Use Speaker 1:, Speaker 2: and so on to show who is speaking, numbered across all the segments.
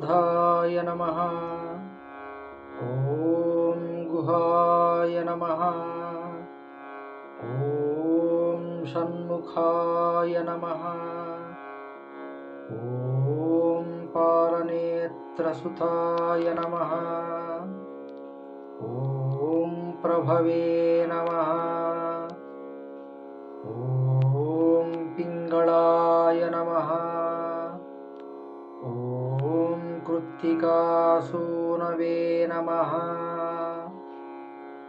Speaker 1: गन्धाय नमः। ॐ गुहाय नमः। ॐ षण्मुखाय नमः। ॐ पालनेत्रसुताय नमः। ॐ प्रभवे नमः। ॐ पिङ्गळाय नमः। ॐ कृत्तिकासूनवे नमः।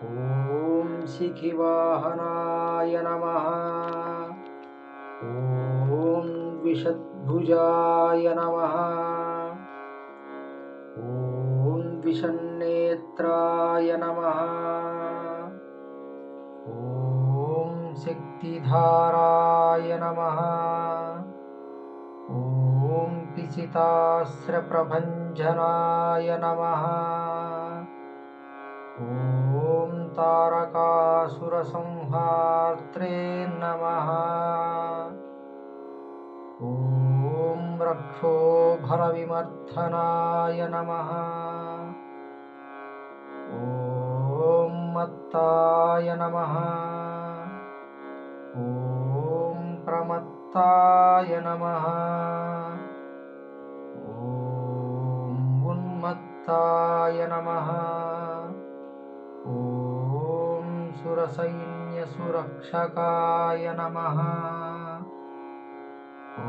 Speaker 1: ॐ शिखिवाहनाय नमः। ॐ द्विषद्भुजाय नमः। ॐ द्विषन्नेत्राय नमः। ॐ शक्तिधाराय नमः। ॐ पिशितास्त्रप्रभञ्जनाय नमः। ॐ तारकासुरसंहार्त्रे नमः। ॐ रक्षोभरविमर्दनाय नमः। ॐ मत्ताय नमः। ॐ प्रमत्ताय नमः। ॐ उन्मत्ताय नमः। ॐ सुरसैन्यसुरक्षकाय नमः। ॐ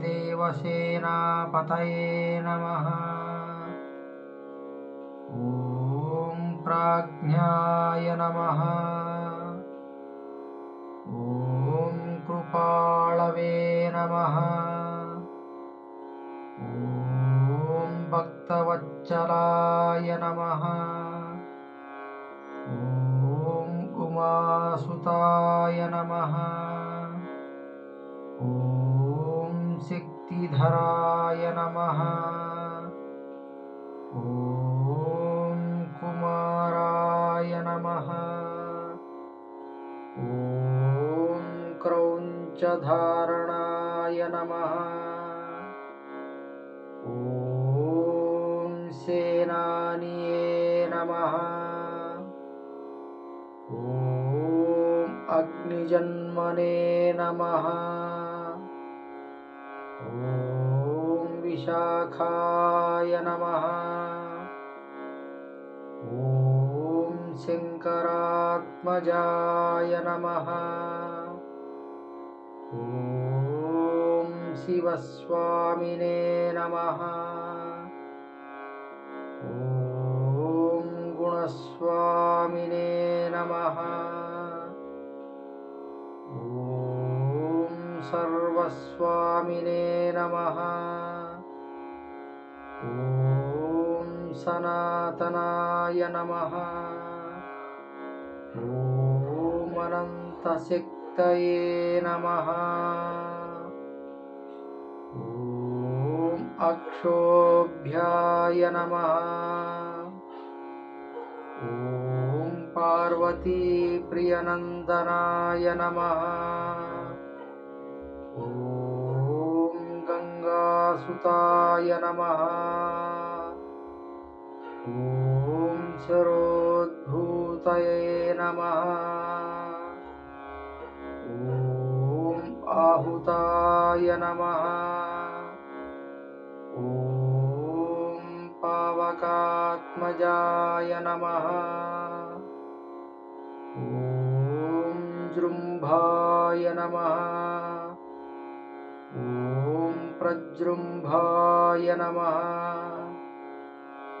Speaker 1: देवसेनापतये नमः। ॐ प्राज्ञाय नमः। ॐ कृपाळवे नमः। ॐ भक्तवत्सलाय नमः। ॐ उमासुताय नमः। ॐ शक्तिधराय नमः। ॐ कुमाराय नमः। ॐ क्रौञ्चधारणाय नमः। ॐ सेनानिये नमः। ॐ अग्निजन्मने नमः। ॐ विशाखाय नमः। ॐ शङ्करात्मजाय नमः। ॐ शिवस्वामिने नमः। ॐ गुणस्वामिने नमः। ॐ सर्वस्वामिने नमः। ॐ सनातनाय नमः। ॐ अनन्तशक्तये नमः। ॐ अक्षोभ्याय नमः। ॐ पार्वतीप्रियनन्दनाय नमः। ॐ गङ्गासुताय नमः। ॐ क्षरोद्भूतये नमः। ॐ आहुताय नमः। ॐ पावकात्मजाय नमः। ॐ जृम्भाय नमः। ॐ प्रजृम्भाय नमः।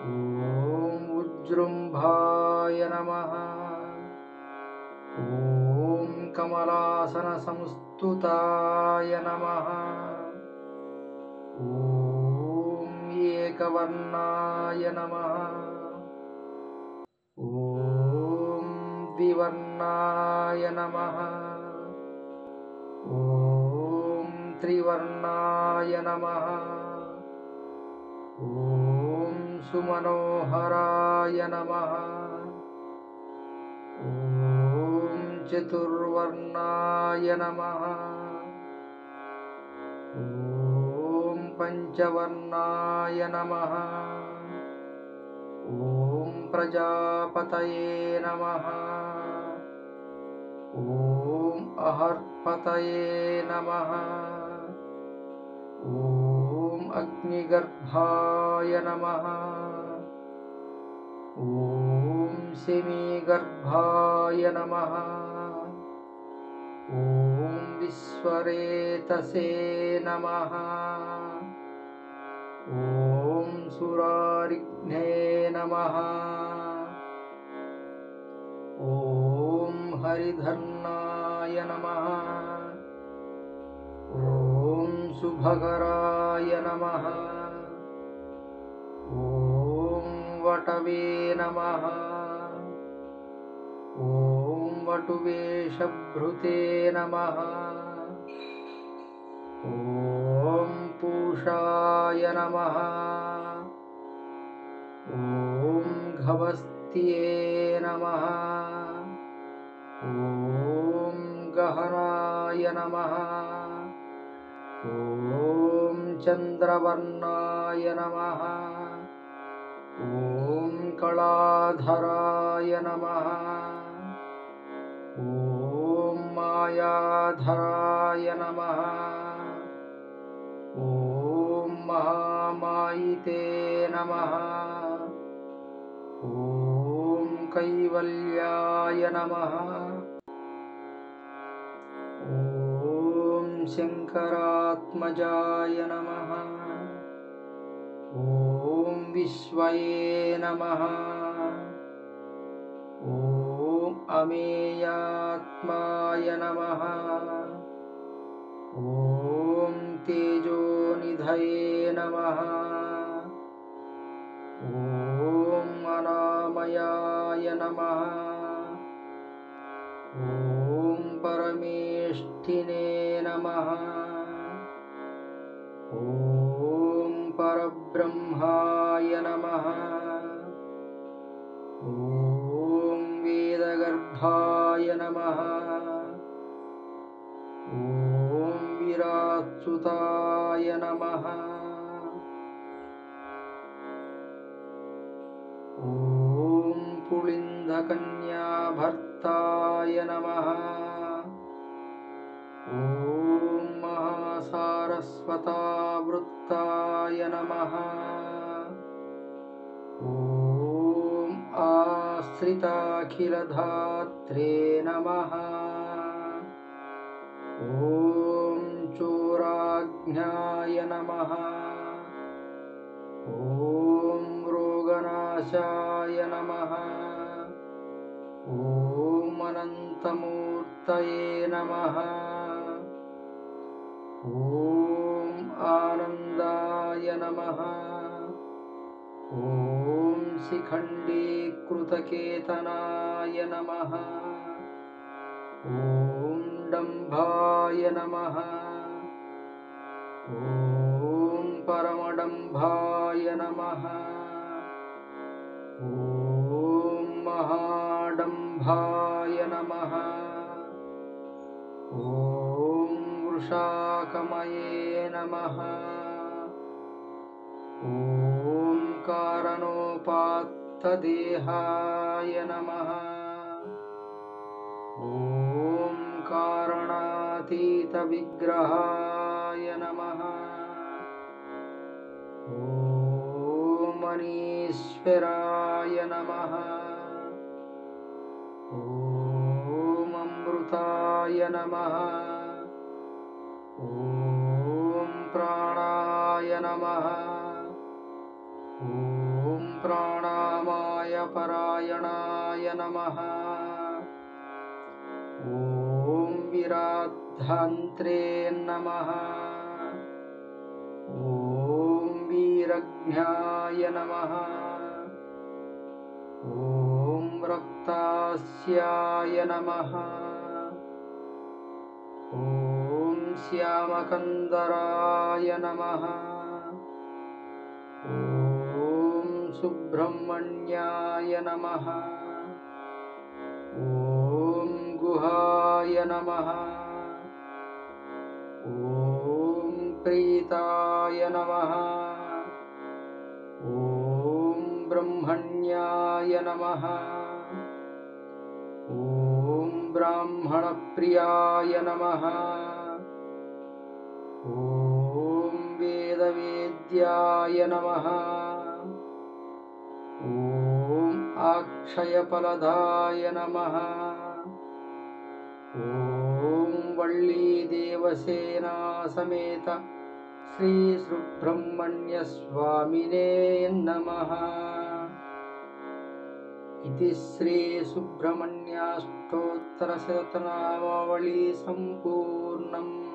Speaker 1: ॐ उज्जृम्भाय नमः। ॐ कमलासनसंस्तुताय नमः। ॐ एकवर्णाय नमः। ॐ द्विवर्णाय नमः। ॐ त्रिवर्णाय नमः। ॐ सुमनोहराय नमः। ॐ चतुर्वर्णाय नमः। ॐ पंचवर्णाय नमः। ॐ प्रजापतये नमः। ॐ अहर्पतये नमः। ॐ अग्निगर्भाय नमः। ॐ शमीगर्भाय नमः। ॐ विश्वरेतसे नमः। ॐ सुरारिघ्ने नमः। ॐ हरिधर्नाय नमः। ॐ शुभकराय नमः। ॐ वटवे नमः। ॐ वटुवेशभृते नमः। ॐ पूषाय नमः। ॐ घवस्त्ये नमः। ॐ गहनाय नमः। ॐ चन्द्रवर्णाय नमः। ॐ कलाधराय नमः। ॐ मायाधराय नमः। ॐ महामायिते नमः। ॐ कैवल्याय नमः। ॐ शङ्करात्मजाय नमः। ॐ विश्वये नमः। ॐ अमेयात्माय नमः। ॐ तेजोनिधये नमः। ॐ अनामयाय नमः। ॐ परमेष्ठिने नमः। ॐ परब्रह्माय नमः। ॐ वेदगर्भाय नमः। ॐ विरात्सुताय नमः। ॐ पुलिन्दकन्याभर्ताय नमः। ॐ महासारस्वतावृत्ताय नमः। ॐ आश्रिताखिलधात्रे नमः। ॐ चोराज्ञाय नमः। ॐ रोगनाशाय नमः। ॐ अनन्तमूर्तये नमः। ॐ आनन्दाय नमः। ॐ शिखण्डीकृतकेतनाय नमः। ॐ डम्भाय नमः। ॐ परमडम्भाय नमः। ॐ महाडम्भाय नमः। ॐ वृषाकमये नमः। ॐ कारणोपात्तदेहाय नमः। ॐ कारणातीतविग्रहाय नमः। ॐ मनीश्वराय नमः। ॐ अमृताय नमः। ॐ प्राणाय नमः। ॐ प्राणामाय परायणाय नमः। ॐ विराद्धान्त्रे नमः। ॐ वीरज्ञाय नमः। ॐ रक्तास्याय नमः। ॐ श्यामकन्दराय नमः। ॐ सुब्रह्मण्याय नमः। ॐ गुहाय नमः। ॐ ब्रह्मणप्रीताय नमः। ॐ ब्रह्मण्याय नमः। ॐ ब्राह्मणप्रियाय नमः। ॐ वेदवेद्याय नमः। ॐ अक्षयफलदाय नमः। ॐ वल्लीदेवसेना समेत श्री सुब्रह्मण्यस्वामिने नमः। इति श्री सुब्रह्मण्याष्टोत्तरशतनामावली सम्पूर्णम्।